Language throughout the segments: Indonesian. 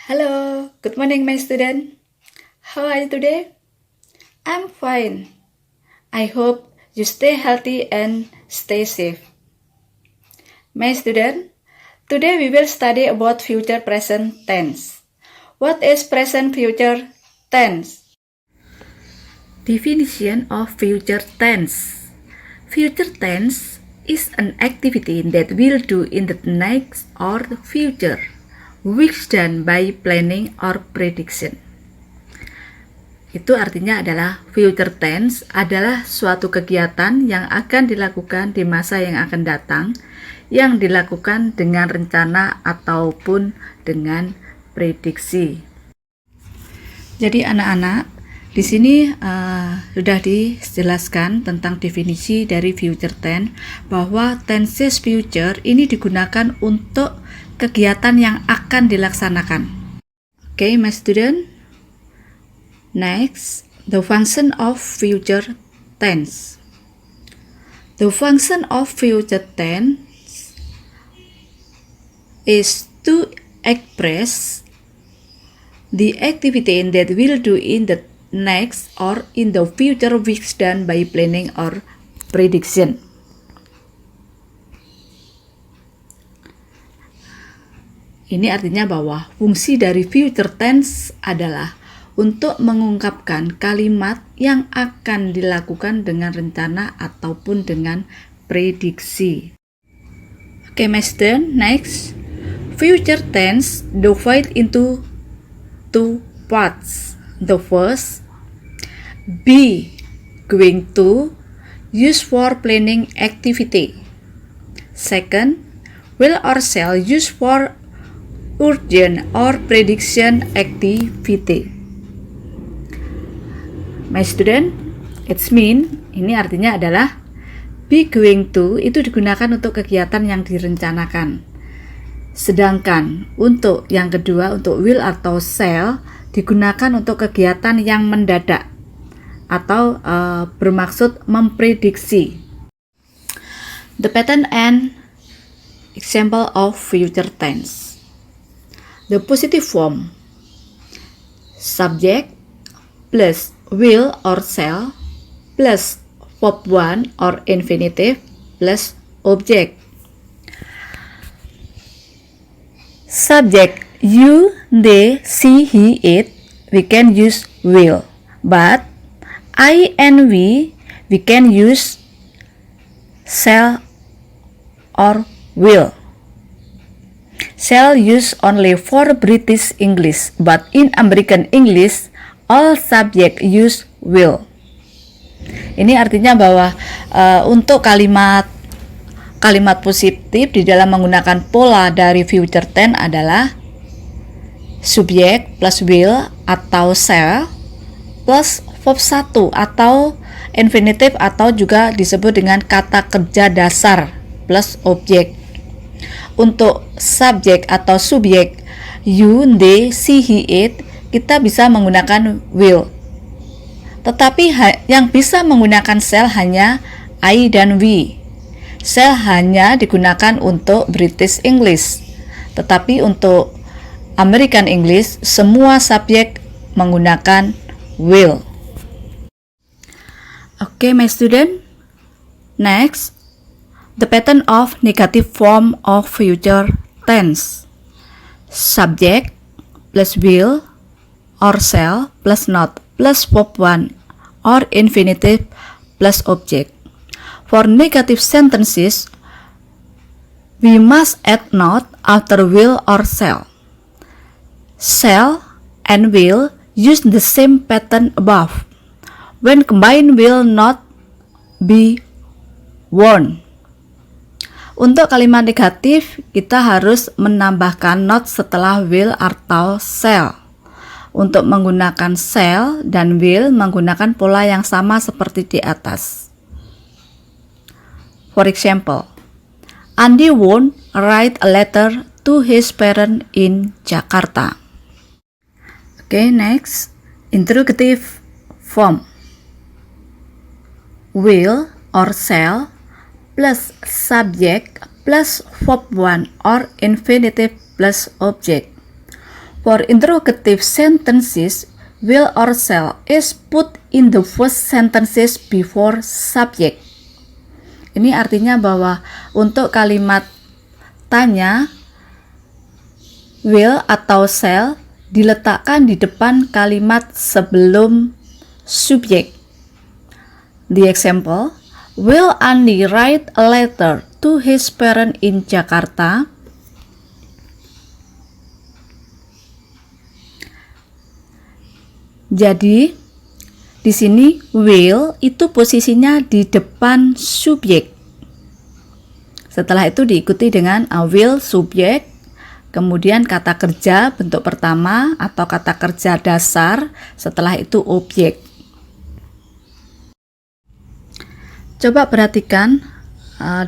Hello, good morning, my student. How are you today? I'm fine. I hope you stay healthy and stay safe. My student, today we will study about future present tense. What is present future tense? Definition of future tense. Future tense is an activity that will do in the next or the future, which done by planning or prediction. Itu artinya adalah future tense adalah suatu kegiatan yang akan dilakukan di masa yang akan datang, yang dilakukan dengan rencana ataupun dengan prediksi. Jadi anak-anak, di sini sudah dijelaskan tentang definisi dari future tense, bahwa tenses future ini digunakan untuk kegiatan yang akan dilaksanakan. Okay, my student. Next, the function of future tense. The function of future tense is to express the activity that will do in the next or in the future which done by planning or prediction. Ini artinya bahwa fungsi dari future tense adalah untuk mengungkapkan kalimat yang akan dilakukan dengan rencana ataupun dengan prediksi. Okay, my student, next. Future tense divided into two parts. The first, be going to, use for planning activity. Second, will or shall, use for urgent or prediction activity. My student, it's mean, ini artinya adalah be going to itu digunakan untuk kegiatan yang direncanakan. Sedangkan untuk yang kedua, untuk will atau shall, digunakan untuk kegiatan yang mendadak atau bermaksud memprediksi. The pattern and example of future tense. The positive form, subject plus will or shall plus verb 1 or infinitive plus object. Subject you, they, she, he, it, we can use will, but I and we can use shall or will. Shall use only for British English, but in American English, all subject use will. Ini artinya bahwa untuk kalimat positif di dalam menggunakan pola dari future tense adalah subjek plus will atau shall plus verb 1 atau infinitive atau juga disebut dengan kata kerja dasar plus objek. Untuk subjek atau subjek you, they, she, he, it, kita bisa menggunakan will. Tetapi yang bisa menggunakan shall hanya I dan we. Shall hanya digunakan untuk British English. Tetapi untuk American English, semua subjek menggunakan will. Okay, my student. Next, the pattern of negative form of future tense. Subject plus will or shall plus not plus verb 1 or infinitive plus object. For negative sentences, we must add not after will or shall. Shall and will use the same pattern above. When combined, will not be worn. Untuk kalimat negatif, kita harus menambahkan not setelah will atau shall. Untuk menggunakan shall dan will menggunakan pola yang sama seperti di atas. For example, Andy won't write a letter to his parents in Jakarta. Okay, next, interrogative form. Will or shall plus subject plus verb 1 or infinitive plus object. For interrogative sentences, will or shall is put in the first sentences before subject. Ini artinya bahwa untuk kalimat tanya, will atau shall diletakkan di depan kalimat sebelum subjek. The example, will Andi write a letter to his parents in Jakarta? Jadi, di sini will itu posisinya di depan subjek. Setelah itu diikuti dengan will subjek, kemudian kata kerja bentuk pertama atau kata kerja dasar, setelah itu objek. Coba perhatikan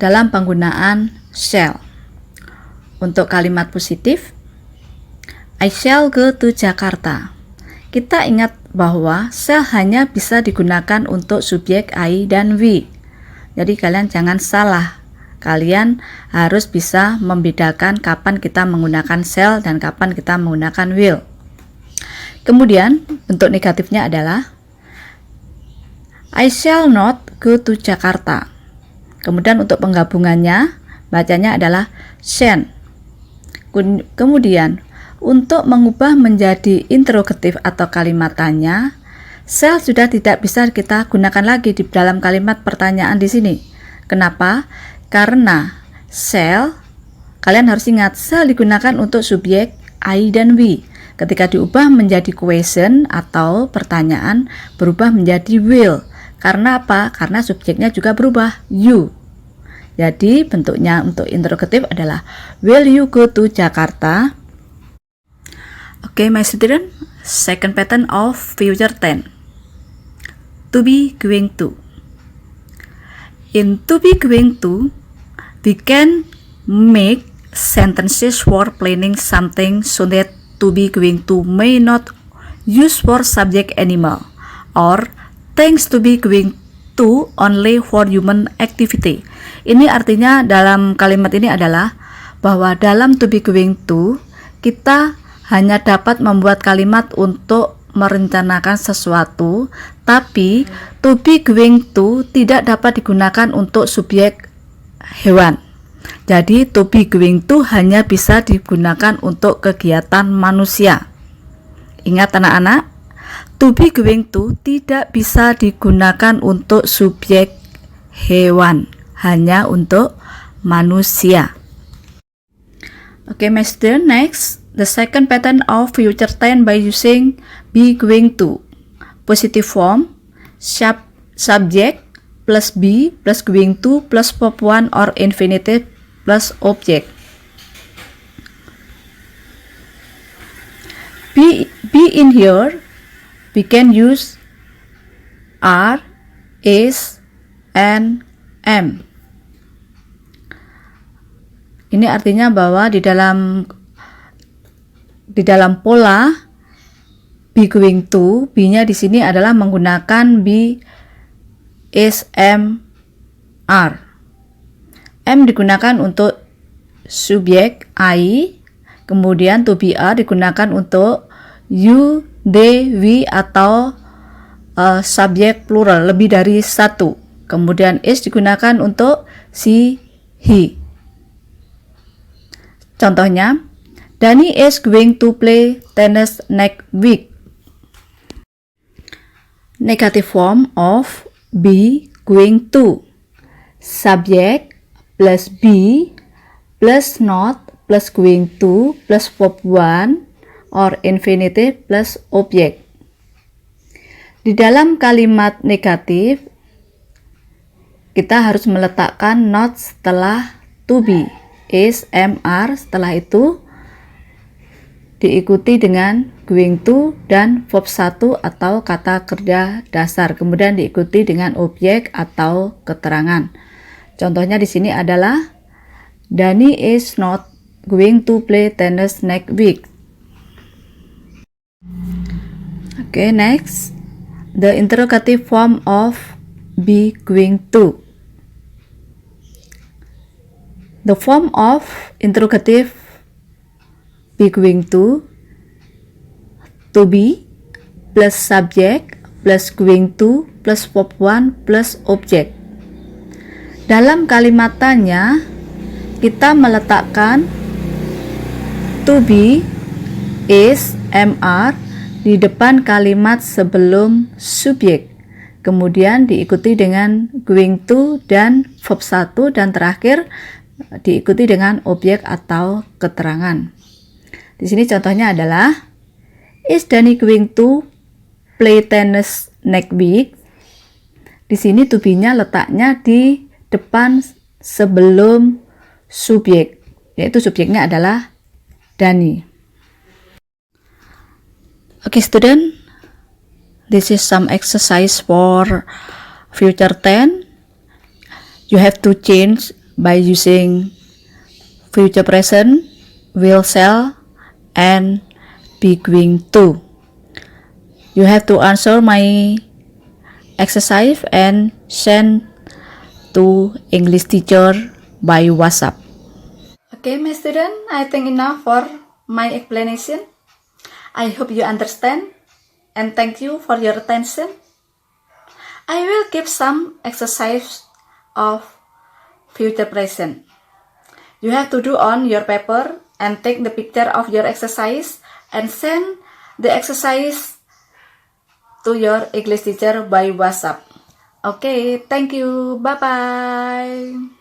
dalam penggunaan shall. Untuk kalimat positif, I shall go to Jakarta. Kita ingat bahwa shall hanya bisa digunakan untuk subjek I dan we. Jadi kalian jangan salah. Kalian harus bisa membedakan kapan kita menggunakan shall dan kapan kita menggunakan will. Kemudian bentuk negatifnya adalah I shall not go to Jakarta. Kemudian untuk penggabungannya bacanya adalah shan't. Kemudian untuk mengubah menjadi interrogatif atau kalimat tanya, shall sudah tidak bisa kita gunakan lagi di dalam kalimat pertanyaan di sini. Kenapa? Karena shall, kalian harus ingat, shall digunakan untuk subjek I dan we. Ketika diubah menjadi question atau pertanyaan, berubah menjadi will. Karena apa? Karena subjeknya juga berubah, you. Jadi bentuknya untuk interrogatif adalah will you go to Jakarta? Okay, my student, second pattern of future tense. To be going to. In to be going to, we can make sentences for planning something so that to be going to may not use for subject animal, or things to be going to only for human activity. Ini artinya dalam kalimat ini adalah bahwa dalam to be going to, kita hanya dapat membuat kalimat untuk merencanakan sesuatu, tapi to be going to tidak dapat digunakan untuk subjek hewan. Jadi to be going to hanya bisa digunakan untuk kegiatan manusia. Ingat anak-anak, to be going to tidak bisa digunakan untuk subjek hewan, hanya untuk manusia. Okay, my student, next. The second pattern of future tense by using be going to. Positive form, subject plus be plus going to plus verb 1 or infinitive plus object. Be in here, we can use are, is, and am. Ini artinya bahwa di dalam pola be going to, be-nya di sini adalah menggunakan be, is, am, are. Am digunakan untuk subjek I, kemudian to be are digunakan untuk you, they, we atau subjek plural lebih dari satu. Kemudian is digunakan untuk she, he. Contohnya, Dani is going to play tennis next week. Negative form of be going to. Subject plus be plus not plus going to plus verb 1 or infinitive plus object. Di dalam kalimat negatif, kita harus meletakkan not setelah to be, is, am, are, setelah itu diikuti dengan going to dan verb 1 atau kata kerja dasar, kemudian diikuti dengan objek atau keterangan. Contohnya di sini adalah Dani is not going to play tennis next week. Okay, next, the interrogative form of be going to. The form of interrogative be going to to be plus subject plus going to plus verb 1 plus object. Dalam kalimat tanya, kita meletakkan to be, is, am, di depan kalimat sebelum subjek. Kemudian diikuti dengan going to dan verb 1 dan terakhir diikuti dengan objek atau keterangan. Di sini contohnya adalah, is Dani going to play tennis next week? Di sini to be-nya letaknya di depan sebelum subjek, yaitu subjeknya adalah Dani. Okay, student, this is some exercise for future tense. You have to change by using future present, will, shall, and be going to. You have to answer my exercise and send to English teacher by WhatsApp. Okay, my student, I think enough for my explanation. I hope you understand and thank you for your attention. I will give some exercise of future present. You have to do on your paper and take the picture of your exercise and send the exercise to your English teacher by WhatsApp. Okay, thank you. Bye-bye.